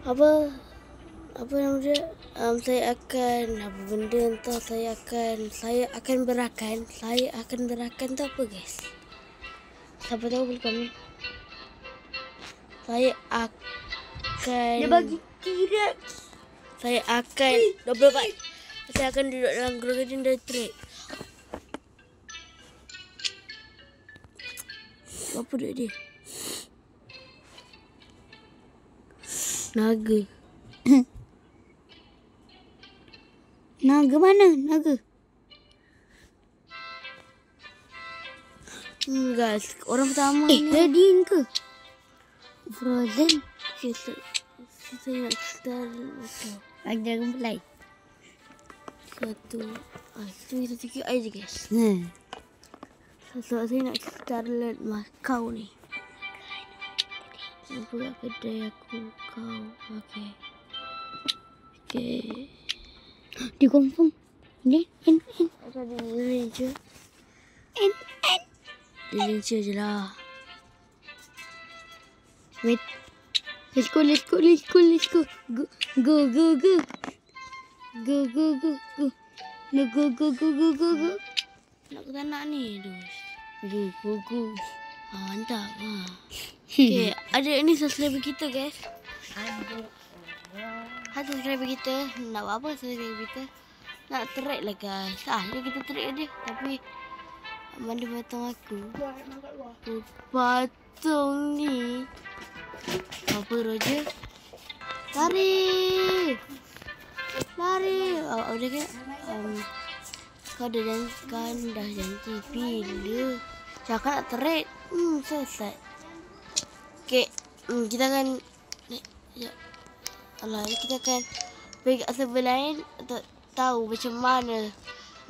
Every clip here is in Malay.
Apa nama dia? Saya akan apa benda entah saya akan berakan. Saya akan berakan tu apa guys? Siapa tahu boleh komen. Saya akan Dia bagi T-Rex. Saya akan 24. Saya akan duduk dalam Grow Garden dari trade. Apa duit dia? Naga. Naga mana? Naga. Guys, orang pertama ni. Redin ke? Frozen. Saya nak start Bagi Dragonfly. satu. Kita sikit aja guys. Saya nak Starlet Macau ni. Aku kat kedai aku kau. Okay. Dia confirm. Ni. Ada di ranger. Di ranger je lah. Wait. Let's go. Go. Go. Nak ke tanah ni. Go. Mantap. Okay. Ada ni subscriber kita guys. Ada subscriber kita. Nak buat apa subscriber kita? Nak track lah guys. Dia kita track dia. Tapi mana patung aku? Patung ni. Apa Roger? Lari. Dia kan kau dah janji bila cakap nak trade. Selesai. Okay. Kita akan kita akan pergi kat server lain untuk tahu macam mana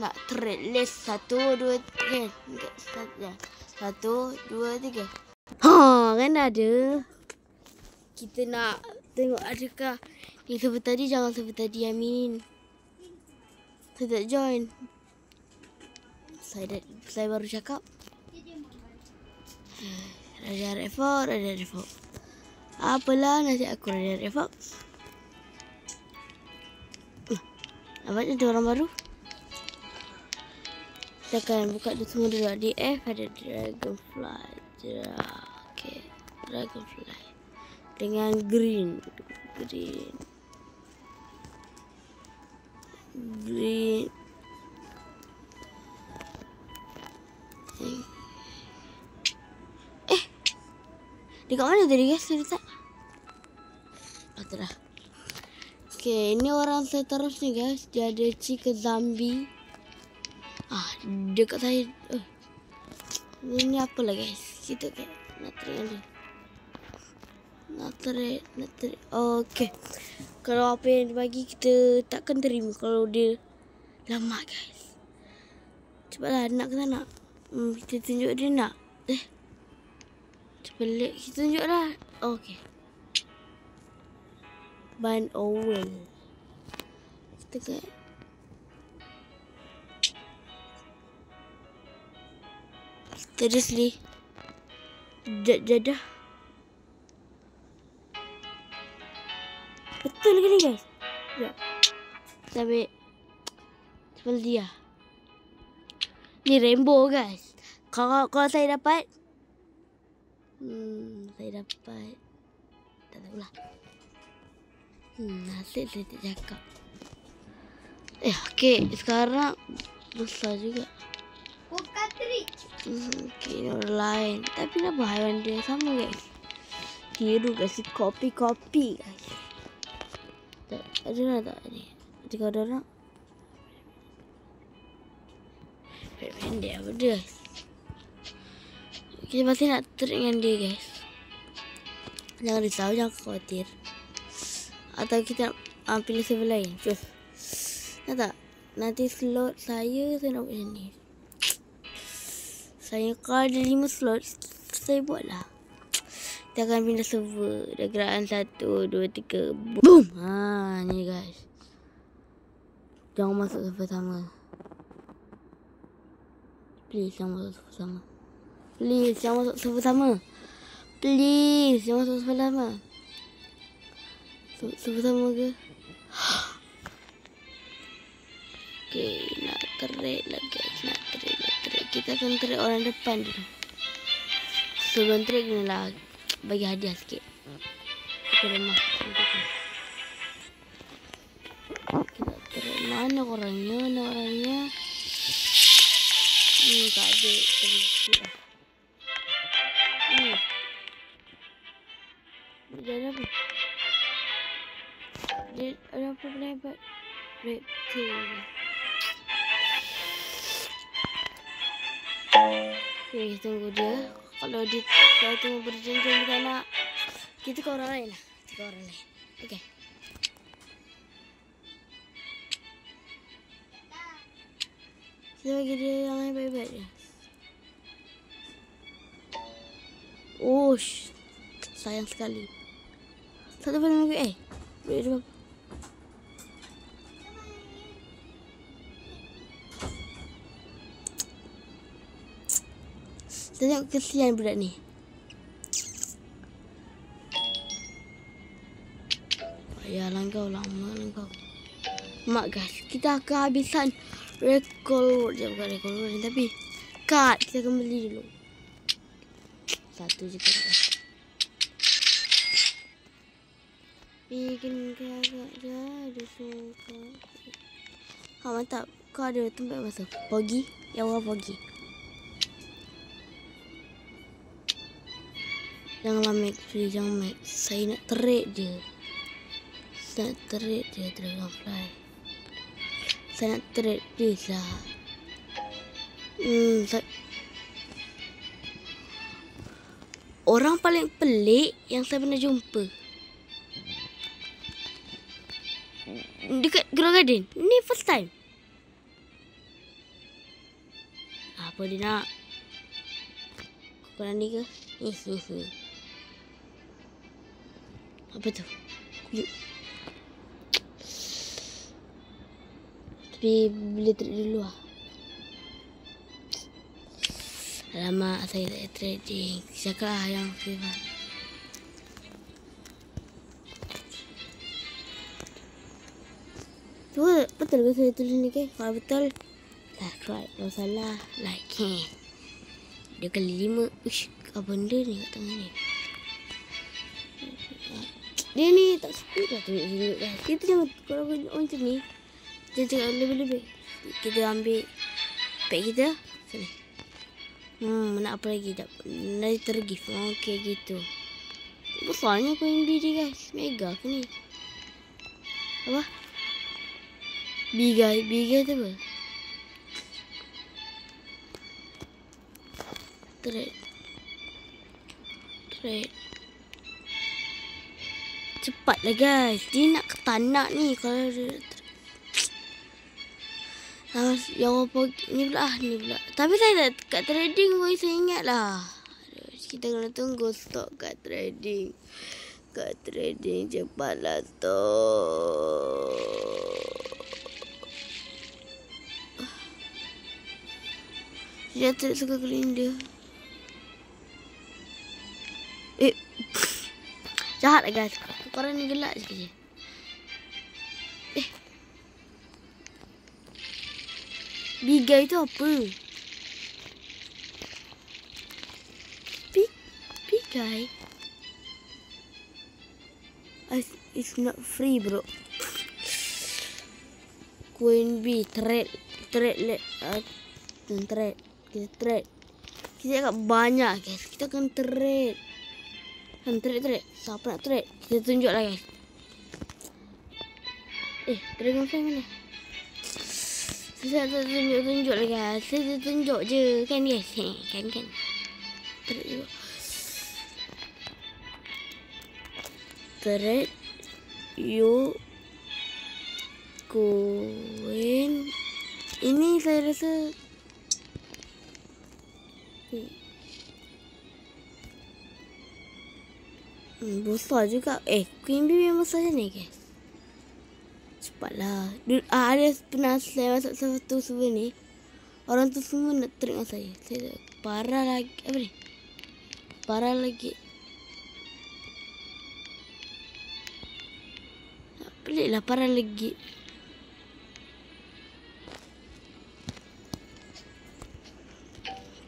nak trade list 1, 2, 3. 1, 2, 3. Kan ada. Kita nak tengok adakah ni server tadi. Jangan server tadi Amin. Saya tak join. Saya baru cakap. Raja Redford. Apalah nasi aku Raja Redford. Nampaknya ada orang baru. Kita akan buka semua dulu. DF ada Dragonfly. Okay. Dragonfly. Dengan green. Dekat mana tadi guys? Saya letak. Itulah. Okay, ini orang saya terus ni guys. Dia ada chicken zombie. Dekat saya. Ini apalah guys. Kita nak try dia. Nak try. Okay. Kalau apa yang dia bagi kita takkan terima kalau dia lama guys. Cepatlah nak ke tak nak? Kita tunjuk dia nak. Pelik kita tunjuk lah. Okay. Ban owl. Kita kat seriously. Jadah. Betul ke ni guys? Ya. Sampai seperti dia. Ni rainbow guys. Kalau saya dapat saya dapat tak tahulah. Nasib saya tak cakap. Okay, sekarang besar juga. Okay, ni orang lain. Tapi kenapa haiwan dia sama guys? Tiru kasi kopi guys. Ada nak tak ni? Jika ada orang pendek apa dia guys? Kita pasti nak trade dengan dia guys. Jangan risau, jangan khawatir. Atau kita nak pilih server lain. Cus. Nak tak? Nanti slot saya nak buat macam ni. Saya kalau ada 5 slot, saya buatlah. Kita akan pindah server. Dah gerakan 1, 2, 3. Boom! Ni guys. Jangan masuk server sama. Please, jangan masuk server sama. Please, jangan masuk server sama. Sama ke? Okay, nak terik lagi guys. Nak terik. Kita akan terik orang depan dulu. Sebelum terik kenalah bagi hadiah sikit. Ke rumah. Kita terik. Mana orangnya? Tak ada. Terik sikit lah. Dia ada apa? Dia ada apa pula hebat? Reptil. Okay, tunggu dia. Kalau dia tunggu berjenjang kita nak, kita ke orang lain lah. Okay. Kita bagi dia yang hebat-hebat je. Oh, sayang sekali. Satu paling minggu duit dia berapa? Tengok kesian budak ni. Payahlah kau, lama kau. Mak guys, kita akan habisan recall je, bukan recall ni, tapi kad kita akan beli dulu. Satu je kan. Bikin agak jadi suka. Mantap. Kau ada tempat masa pagi? Yang warna pagi. Janganlah Max, please, jangan Max. Saya nak terik je. Dragonfly. Saya nak terik, please lah. Orang paling pelik yang saya pernah jumpa dekat Grow Garden. Ni first time. Apa dia nak? Kau ni ke? Apa tu? Yuk. Tapi boleh trade dulu lah. Alamak, saya tak trading. Siapakah yang FIFA? Tu betul ke saya tulis ni ke? Kalau betul, subscribe. Kalau salah, like. Dia kali 5. Uish, apa benda ni kat tengah ni? Dia ni tak speed lah tunjuk kan. Kita jangan kalau on macam ni. Dia cakap lebih-lebih. Kita ambil pack kita. Sini. Nak apa lagi? Nanti tergift. Okey gitu. Besarnya coin BD guys. Mega ke ni? Apa? Bigai tu apa? Trade. Cepatlah guys. Dia nak ke tanah ni kalau dia. Yang apa ni pula. Tapi saya kat trading pun saya ingat lah. Kita kena tunggu stok kat trading. Cepatlah stok. Dia tak suka kelinda. Jahat lah guys. Korang ni gelak je. Bigai tu apa? Bigai? It's not free bro. Queen B trade. Kita trade. Kita agak banyak guys. Kita akan trade. Trade. Siapa nak trade? Kita tunjuk lah guys. Dragonfly mana? Saya tak tunjuk lah guys. Saya tunjuk je. Kan guys? Kan. Trade juga. Trade. You. Koin. Ini saya rasa. Besar juga. Queen Bee memang besar macam ni guys. Cepatlah. Ada pernah saya masuk satu server ni. Orang tu semua nak trade dengan saya. Saya parah lagi. Apa ni? Parah lagi. Pelik lah parah legit.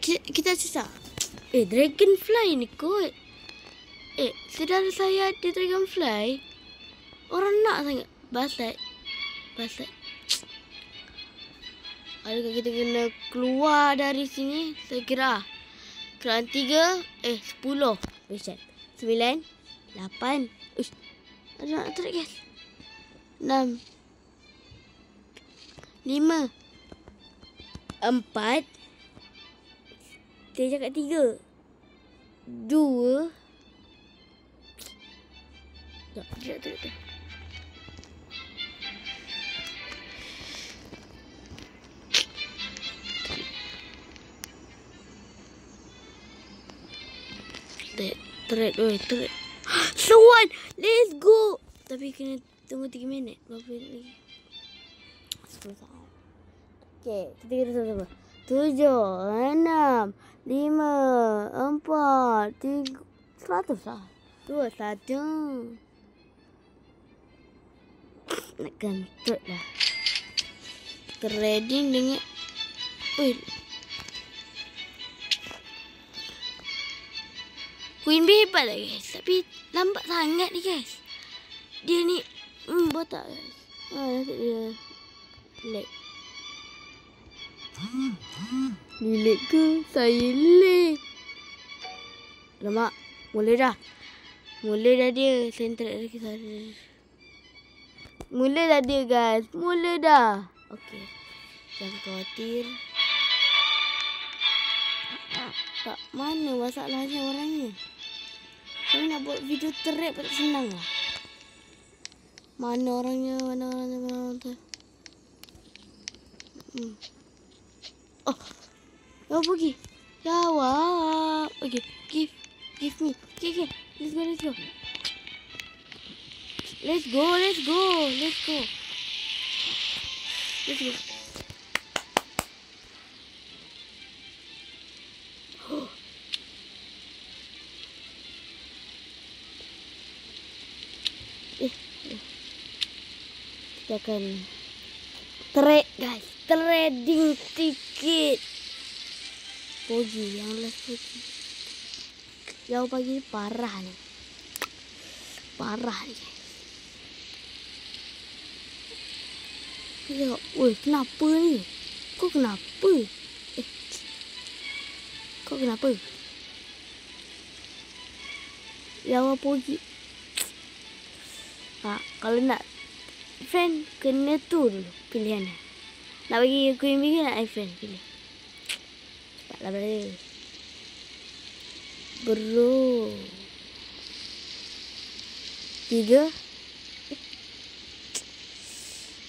Kita susah. Dragonfly ni kot. Saudara saya ada dragonfly. Orang nak sangat. Basat. Adakah kita kena keluar dari sini? Saya kira. Keran 3. 10. Macam 9. 8. Ada nak tarik guys. 6. 5. 4. Saya cakap 3. 2. Tidak. Thread. Sewan. Let's go. Tapi kena tunggu 3 minit. Berapa minit lagi? 10 saat. Okay, kita kena sama-sama. 7, 6, 5, 4, 3, 100 lah. 2, 1. Nak kentut lah. Trading dengan... Queen Bee hebat lah guys. Tapi lambat sangat ni guys. Dia ni botak guys. Nanti dia lag. Ni lag ke? Saya lag. Lama. Mula dah dia. Center lagi sana. Mula dah dia guys. Mula dah. Okay. Jangan khawatir. Tak, mana masalahnya orangnya? Saya nak buat video trap tak senang lah. Mana orangnya? Oh, jawab pergi. Jawab. Okay, give me. Okay. Let's go. Kita akan trade guys. Trading tiket. Pogi. Yang last pogi. Yang pagi ni parah ni guys. Kita tengok. Kenapa ni? Kau kenapa? Yang pogi. Kalau nak friend kena tu dulu pilihan. Nak bagi Queen Bee ke nak friend pilih. Cepatlah brother. Bro. 3.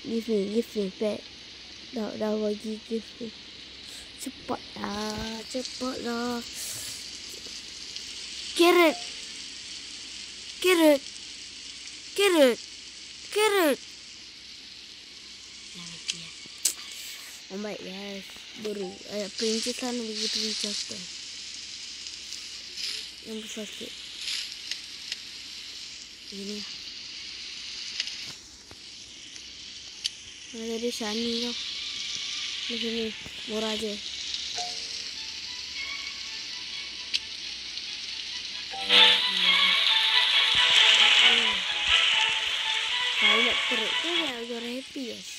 Give me pet. Dah bagi give me. Cepatlah. Carrot. Baik guys. Baru princess kan begitu bicara. Yang besar sikit. Ini. Mana tadi Shani tau. Di sini murah je. Saya nak teruk tu yang agak happy guys.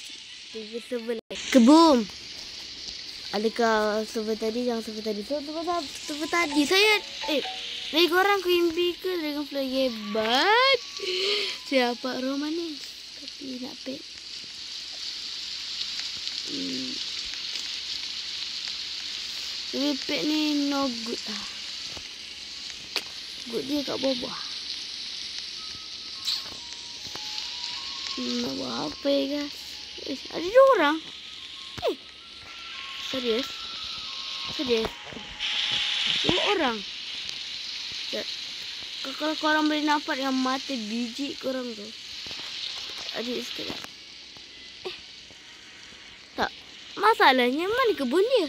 Tiga server kebum. Adakah server tadi yang server tadi? Server tadi saya dari korang Queen Bee ke Dragonfly hebat. Siapa romanis tapi nak pet. Tapi pet ni no good lah. Good dia kat bawah. Nak buat apa ya guys? Ada 2 orang. Serius? 2 orang. Kalau korang boleh nampak dengan mata biji korang tu. Adik sekejap. Tak. Masalahnya mana kebun dia?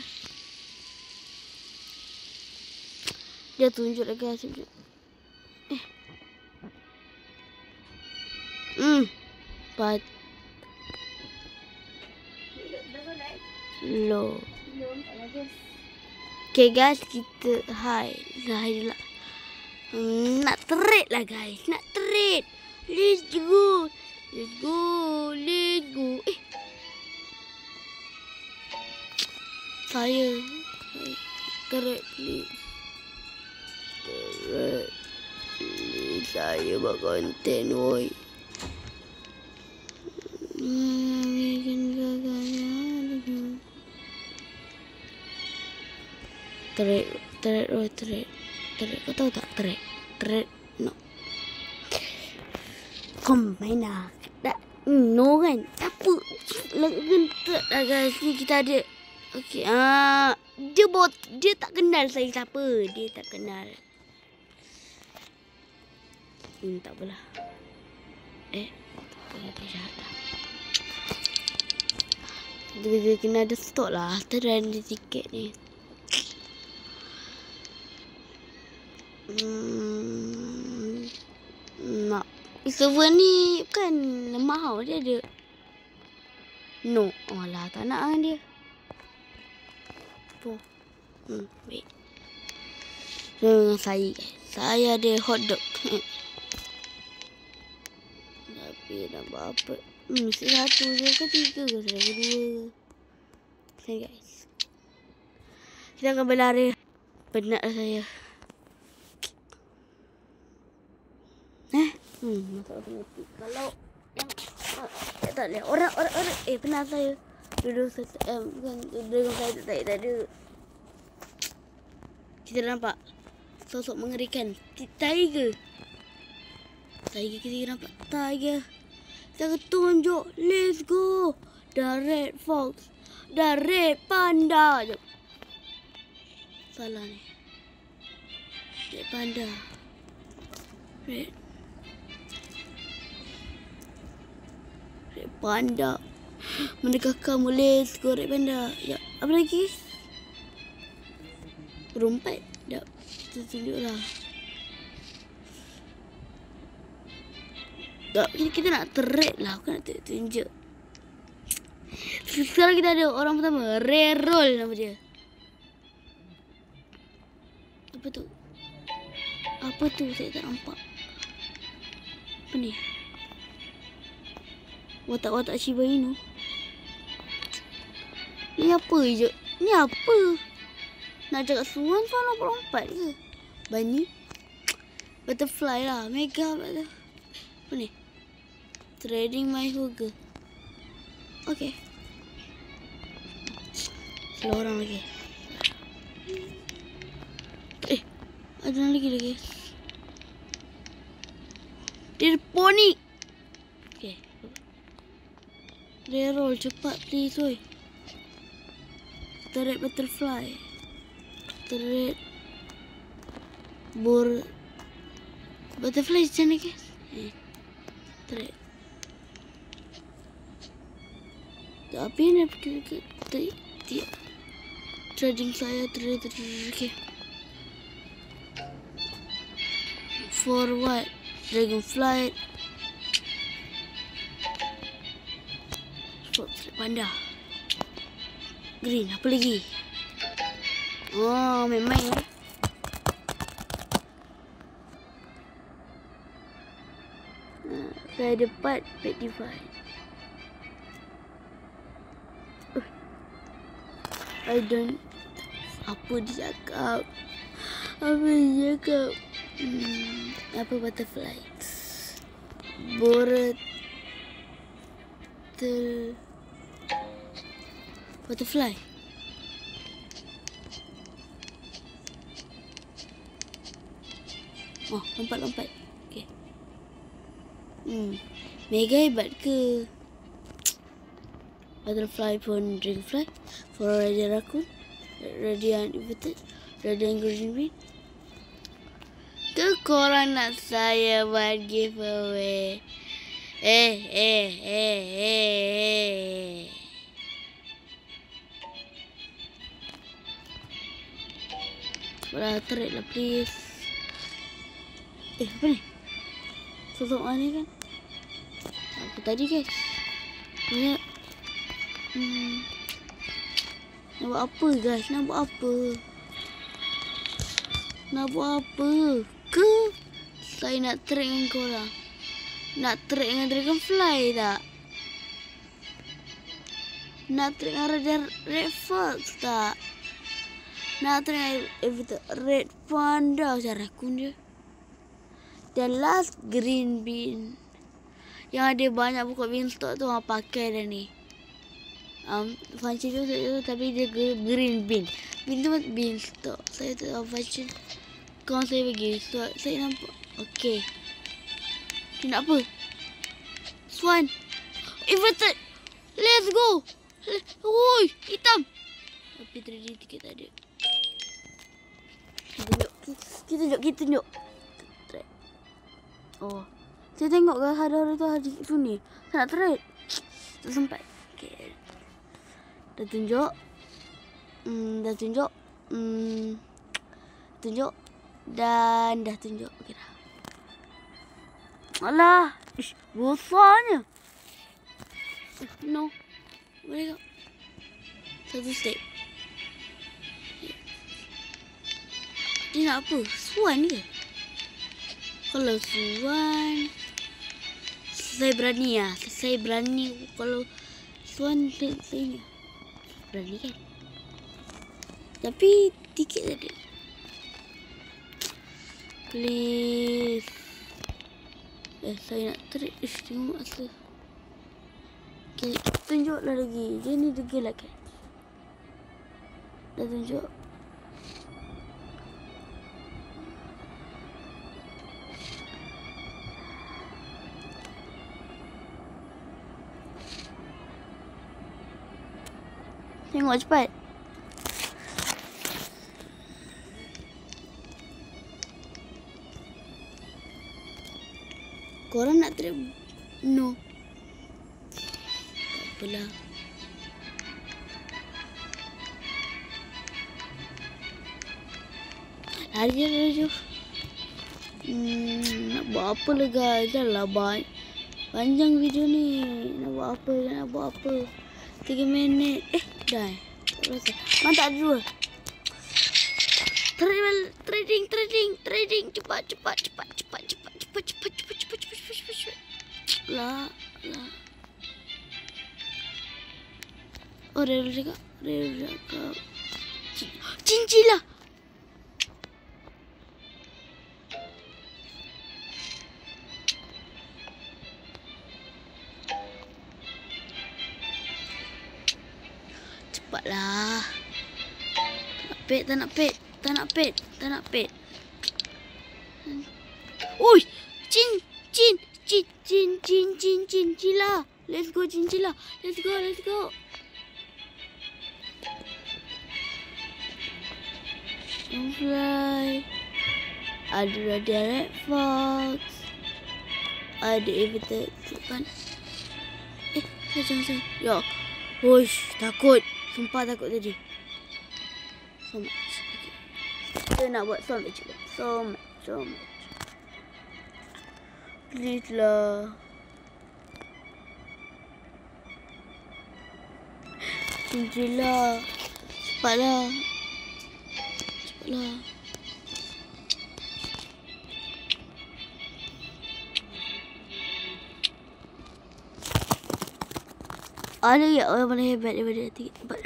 Dia tunjuk lagi hasil. Fat Lo. Okay guys, kita hai dulu lah. Nak trade lah guys, nak trade. Let's go. Let's go. Let's go. Saya trade please. Trade. Saya buat konten woi. Trade. Kau tahu tak trade? No. Kom main lah. No kan? Apa? Lagu trade lah guys. Ni kita ada. Okay. Dia tak kenal saya siapa. Dia tak kenal. Tak apalah. Dia jahat dah. Dia kena ada stok lah. Trend tiket ni. Nak server ni kan mahal dia ada. No. Alah tak nak kan dia. Baik. Dengan saya guys. Saya ada hotdog. Tapi nak buat apa? Mesti satu je ke tiga ke? Saya kedua. Okay guys. Kita akan berlari. Penat saya. Masak otomatik. Kalau yang tak boleh. Orang. Penat saya. Duduk bukan duduk saya tak ada. Kita nampak sosok mengerikan. Tiger kita nampak. Tiger. Kita tunjuk. Let's go. The red fox. The red panda. Jom. Salah ni. Red panda. Red panda. Mendekah kamu. Let's go red panda. Ya, apa lagi? Rompat. Dah. Tunjuklah. Tak, kita nak trade lah. Bukan nak tunjuk. Sekarang kita ada orang pertama. Reroll nama dia. Apa tu? Saya tak nampak. Apa ni? Watak-watak Shiba Inu. Ni apa je? Ni apa? Nak cakap suan nak lompat ke? Bunny? Butterfly lah. Mega. Apa ni? Trading my burger. Okay. Salah orang lagi. Ada lagi. Dia pony. Okay. Reroll cepat please oi. Trade butterfly. Trade butterfly macam ni guys. Trade. Tapi ni tidak. Trading saya trade. Okay. For what? Dragonfly. Panda. Green. Apa lagi? Oh, main-main lah. Saya dapat pet divide. I don't. Apa dia cakap? Apa butterfly? Butterfly. Oh, lompat. Okay. Mega hebat ke? Butterfly pun dragonfly. For Radiant Raccoon. Radiant Inverted. Radiant Green Bean. Tu korang nak saya buat giveaway. Boleh trade lah please. Apa ni? Sosok mana kan? Tadi guys. Banyak. Nak buat apa guys? Nak buat apa? Nak buat apa? Ke? Saya nak track dengan korang. Nak track dengan Dragonfly tak? Nak track dengan Red Fox tak? Nak track dengan Red Panda macam rakun je. Dan last Green Bean. Yang ada banyak buka beanstalk tu orang pakai dah ni. Function tu tapi dia Green Bean. Bean tu beanstalk. Saya tak tahu function. Kawan saya bagi. So, saya nampak. Okay. Dia nak apa? Swan. Inverted. Let's go. Oi, hitam. Tapi 3D tiket tak ada. Kita tunjuk. Oh. Saya tengok ke ada orang tu hari tu ni. Saya nak trade. Tak sempat. Okay. Dah tunjuk. Tunjuk. Dan dah tunjuk. Okey dah. Alah. Ish, besarnya. No. Boleh tak? Satu step. Dia nak apa? Swan ke? Kalau Swan, saya berani lah. Saya berani kalau Swan saya berani kan. Tapi tiket tak ada. Please. Saya nak trade. Tengok asal. Okay, tunjuklah lagi. Dia ni degil lah kan. Dah tunjuk. Tengok cepat. Korang nak trade? No. Tak apalah. Lari je. Nak buat apa lah guys? Dah lah panjang video ni. Nak buat apa? 3 minit. Dah. Tak rasa. Mantap dua. Trading. Cepat. Lah. Oh, dia cakap. Cincin lah. Cepatlah. Tak nak pet. Ui, cincila. Let's go cincila. Let's go. Fly. Ada Red Fox. Ada Everton kan. Jangan. Ya. Wush, takut. Sumpah takut tadi. So much. Okay. Kita nak buat so much. Please lah. Cincila. Cepatlah. Ada ya orang mana hebat daripada tempat.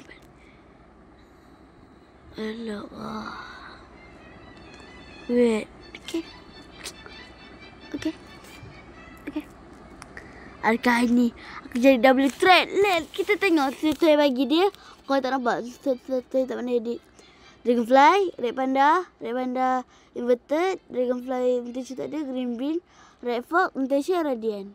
Alah. Wait. Okay. Adakah ini aku jadi double threat? Let's kita tengok saya bagi dia. Kau tak nampak? Saya tak pernah edit. Dragonfly, Red Panda, Inverted, Dragonfly Mutation tak ada, Green Bean, Red Fox, Mutation, Radiant.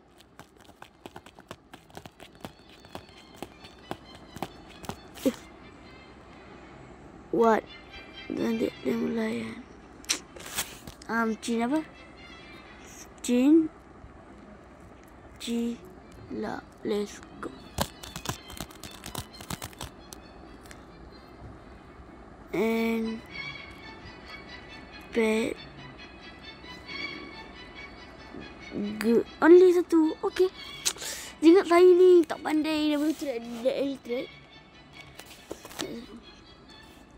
What? Nanti dia mulai. Chin apa? Cila. Let's go. And pet. Good. Only satu. Okay. Ingat saya ni tak pandai nak bergerak.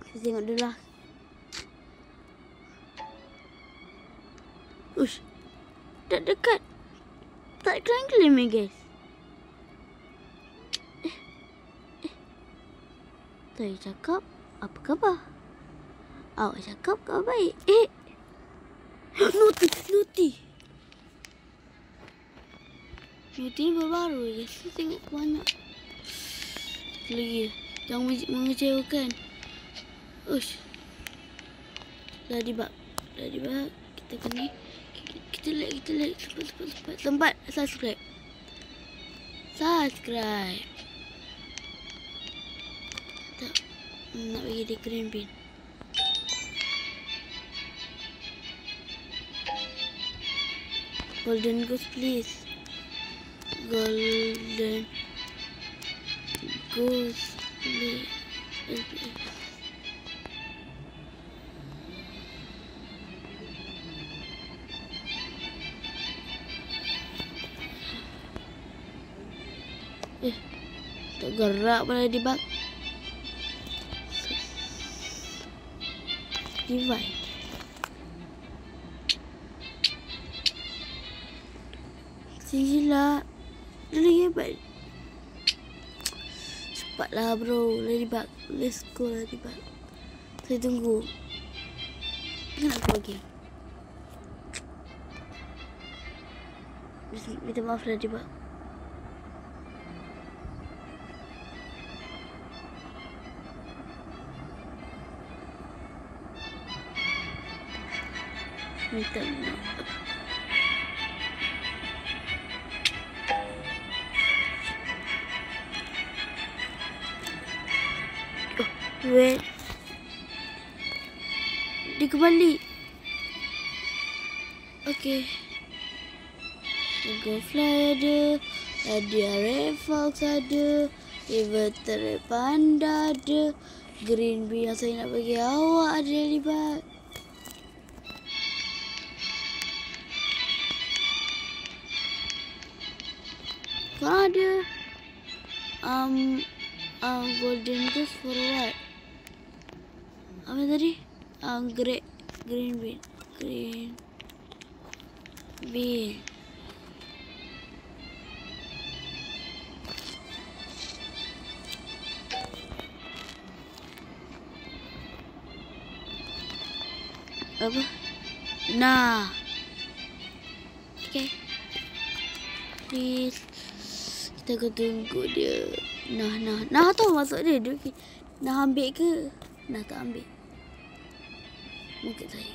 Kita tengok dulu lah. Ush. Tak dekat. Tak klaim-klaim guys. Saya cakap, apa khabar? Awak cakap kau baik. Nuti. Nuti ni baru guys. Saya tengok banyak. Lagi. Jangan mengecewakan. Ush. Ladybug. Kita kena. Kita like. Sempat. Subscribe. Tak. Nak bagi dia green bean. Golden ghost please. Golden ghost please. Tak gerak pun Ladybug. Divide. Sinilah. Dia hebat. Cepatlah bro. Ladybug. Let's go Ladybug. Saya tunggu. Kenapa lagi? Minta maaf Ladybug. Minta maaf. Wait. Dia kembali. Okay. Go fly ada. Ada red fox ada. Invertebrate panda ada. Green bean yang saya nak bagi awak ada Ladybug. Kau ada golden ghost for what? Apa tadi? Green bean. Apa? Nah. Okay. Please. Kita akan tunggu dia. Nah tahu masuk dia. Nah ambil ke? Nah tak ambil. Mungkin saya.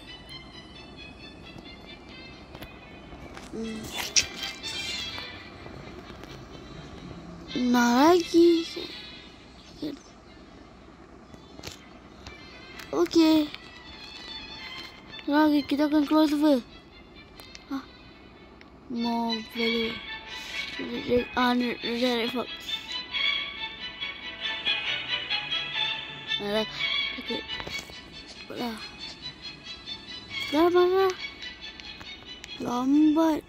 Nah lagi. Okay. Lagi kita akan keluar server. More value. Red fox. Alah, sakit. Cepatlah. Dah. Lambat.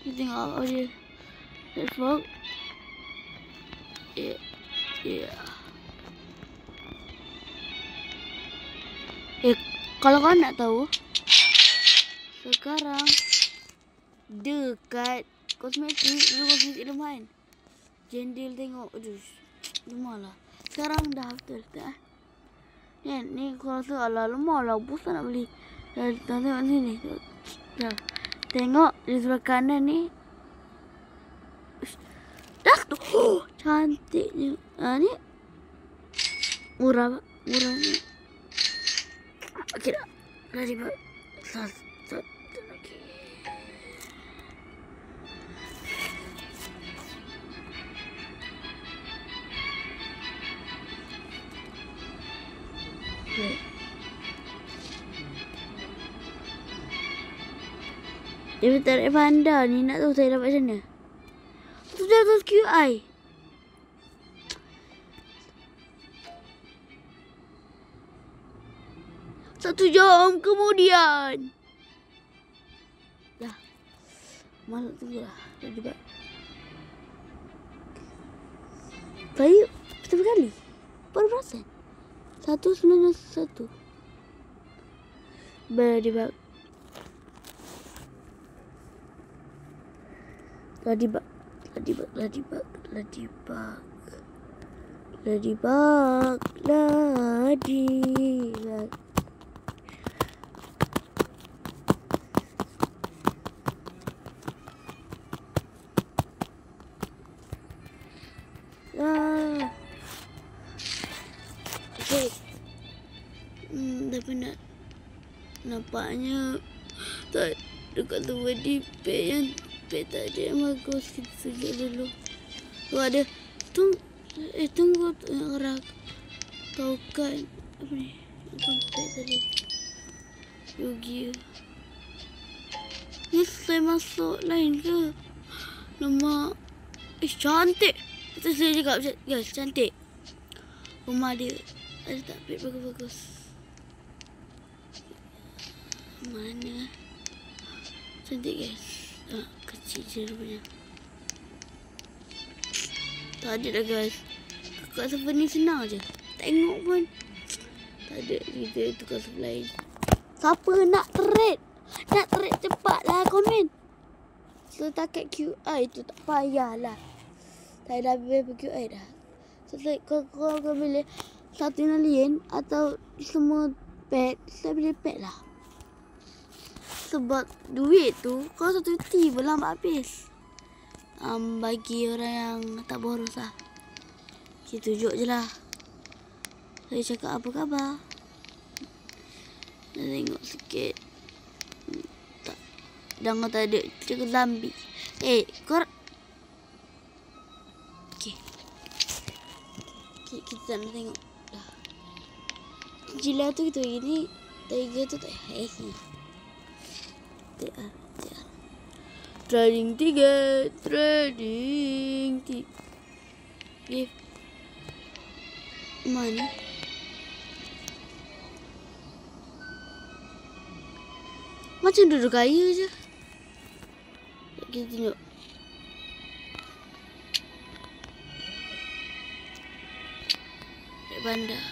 Kita tengok apa dia. Red fox. Yeah. Kalau kau nak tahu, sekarang dekat kosmetik, dulu kosmetik lemah kan. Jendil tengok, aduh, lemah lah. Sekarang dah betul tak? Ni aku rasa ala lemah lah, bosan nak beli. Tengok sini. Tengok di sebelah kanan ni. Dah tu. Cantiknya. Ni murah ni. Okey dah. Dah dibuat. Satu lagi. Dia tarik panda ni. Nak tahu saya dapat macam mana? 700 QI. Satu jam kemudian. Dah. Malu tu lah. Dah juga. Saya pertama kali. Baru perasan. 191. Ladybug. Ladybug. Ladybug. Ladybug. Ladybug. Ladybug. Ladybug. Okay. Dah penat. Nampaknya tak dekat tu body pack yang pack tak ada yang bagus. Kita sejak dulu. Tu ada. Tunggu orang tahu kan apa ni? Pack tadi. Yogi. Ni saya masuk lain ke? Nama cantik. Itu saya cakap guys, cantik. Rumah dia ada tak pack bagus-bagus. Mana? Cantik guys. Kecil je rupanya. Tak ada dah guys. Kat server ni senang je. Tengok pun. Tak ada. Kita tukar server lain. Siapa nak trade? Nak trade cepatlah komen. Setakat QI tu tak payahlah. Saya dah habis QI dah. Selesai kau pilih satu alien atau semua pet. Saya pilih pet lah. Sebab duit tu kau satu T pun lambat habis. Bagi orang yang tak boros lah. Kita tunjuk je lah. Saya cakap apa khabar. Dah tengok sikit. Tak. Jangan tak ada. Cakap zombie. Kau. Okay. Kita nak tengok. Dah. Gila tu kita gini. Tiger tu tak. Trading 3. Trading 3. Mana? Macam duduk kaya je. Kita tengok. Dek bandar.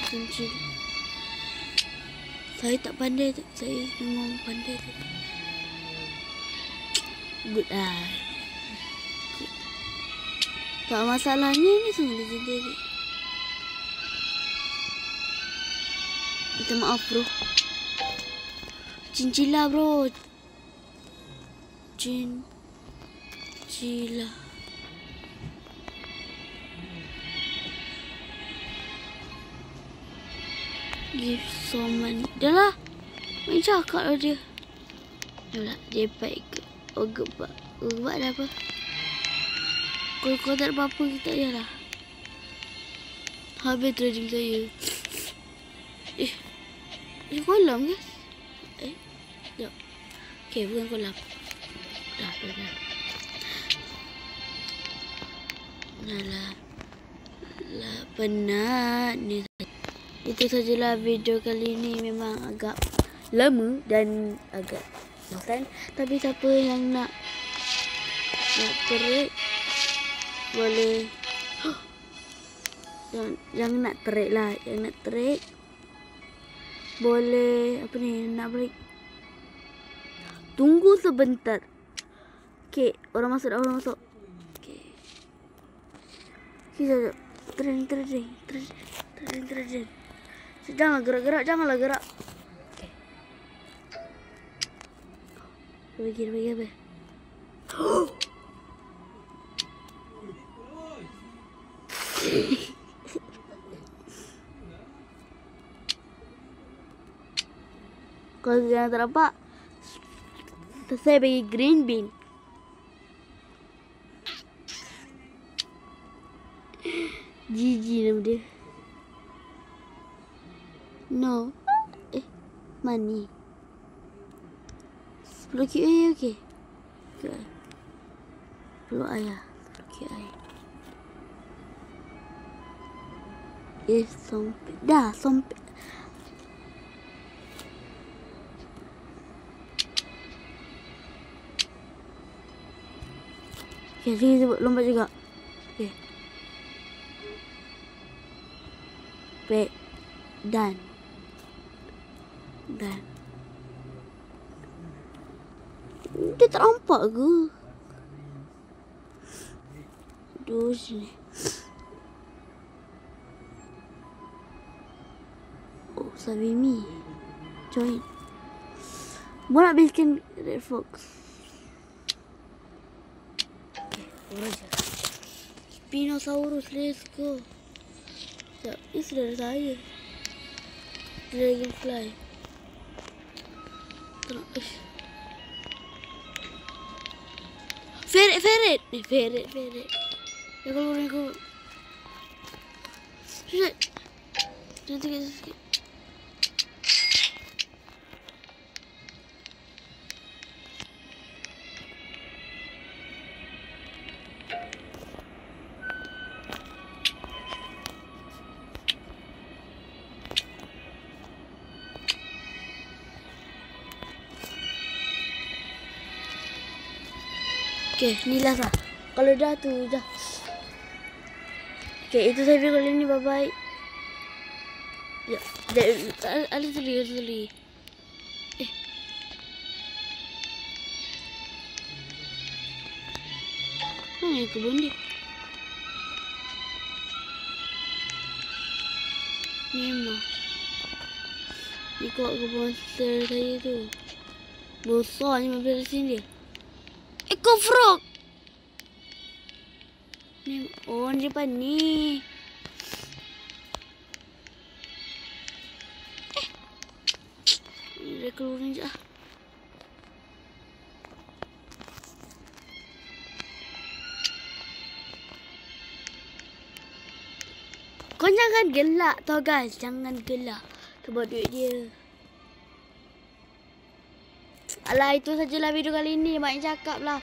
Cincin. Saya tak pandai tu. Saya memang pandai tu. Good lah. Good. Tak masalahnya ni semua legendary. Minta maaf bro. Cincila bro. Cincila. Give so money. Dah lah. Main cakap lah dia. Dah lah. Dia baik ke. Gebak. Gebak dah apa. Kalau tak ada apa-apa kita je lah. Habis trading saya. Ini kolam ke? Sekejap. Okay, bukan kolam. Dah. Dah lah. Penat ni. Itu sajalah video kali ni. Memang agak lama dan agak bosan. Tapi siapa yang nak trade boleh. Yang nak trade lah. Yang nak trade boleh. Apa ni? Nak break. Tunggu sebentar. Okay. Orang masuk. Okay. Sekejap. Trading. Janganlah gerak. Okay. Bagi apa? Kalau jangan tak nampak, saya bagi green bean. Gigi nama dia. No. Money. 10 QA okey. Okay. 10 ayah. 10 QA. Sompet. Dah, sompet. Okay, sini lompat juga. Okay. Baik. Dan. Dia tak nampak ke? Aduh, sini. Oh, Sabimi. Join. Mau nak bikin Red Fox. Okay, aja. Spinosaurus, let's go. Sekejap, ini saudara saya. Dragonfly. Ferret. Ferret. Dia keluar. Sudah. Sikit. Okay, ni last lah. Kalau dah tu, dah. Okay, itu saya video kali ni. Bye-bye. Ya, ada tali. Mana kebun dia? Ni mah. Ikut ke monster saya tu. Besar ni mampir sini dia. Eco frog. Ni di depan ni. Dia keluar je. Kau jangan gelak tau guys. Jangan gelak. Sebab duit dia. Alah, itu sajalah video kali ni. Banyak cakap lah.